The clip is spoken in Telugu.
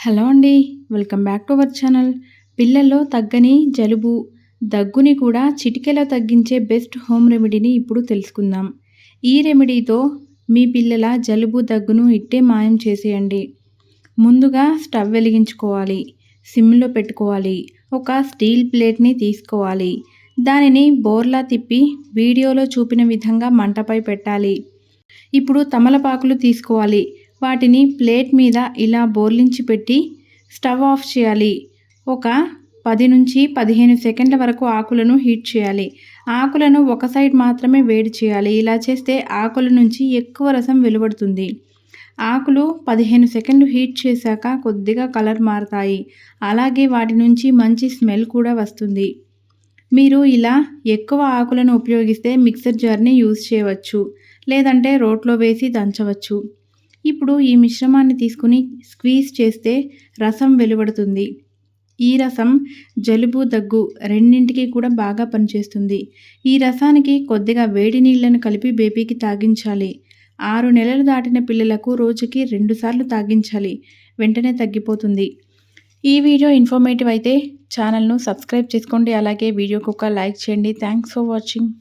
హలో అండి. Welcome back to our channel. పిల్లల్లో తగ్గని జలుబు, దగ్గుని కూడా చిటికెలో తగ్గించే బెస్ట్ హోమ్ రెమెడీని ఇప్పుడు తెలుసుకుందాం. ఈ రెమెడీతో మీ పిల్లల జలుబు, దగ్గును ఇట్టే మాయం చేసేయండి. ముందుగా స్టవ్ వెలిగించుకోవాలి. సిమ్‌లో పెట్టుకోవాలి. ఒక స్టీల్ ప్లేట్‌ని తీసుకోవాలి. దానిని బోర్లా తిప్పి వీడియోలో చూపిన విధంగా మంటపై పెట్టాలి. ఇప్పుడు తమలపాకులు తీసుకోవాలి. వాటిని ప్లేట్ మీద ఇలా బోర్లించి పెట్టి స్టవ్ ఆఫ్ చేయాలి. ఒక 10-15 సెకండ్ల వరకు ఆకులను హీట్ చేయాలి. ఆకులను ఒక సైడ్ మాత్రమే వేడి చేయాలి. ఇలా చేస్తే ఆకుల నుంచి ఎక్కువ రసం వెలువడుతుంది. ఆకులు 15 సెకండ్లు హీట్ చేశాక కొద్దిగా కలర్ మారతాయి. అలాగే వాటి నుంచి మంచి స్మెల్ కూడా వస్తుంది. మీరు ఇలా ఎక్కువ ఆకులను ఉపయోగిస్తే మిక్సర్ జార్‌ని యూజ్ చేయవచ్చు. లేదంటే రోట్లో వేసి దంచవచ్చు. ఇప్పుడు ఈ మిశ్రమాన్ని తీసుకుని స్క్వీజ్ చేస్తే రసం వెలువడుతుంది. ఈ రసం జలుబు, దగ్గు రెండింటికి కూడా బాగా పనిచేస్తుంది. ఈ రసానికి కొద్దిగా వేడి నీళ్లను కలిపి బేబీకి తాగించాలి. 6 నెలలు దాటిన పిల్లలకు రోజుకి 2 సార్లు తాగించాలి. వెంటనే తగ్గిపోతుంది. ఈ వీడియో ఇన్ఫర్మేటివ్ అయితే ఛానల్‌ను సబ్స్క్రైబ్ చేసుకోండి. అలాగే వీడియోకి ఒక లైక్ చేయండి. Thanks for watching.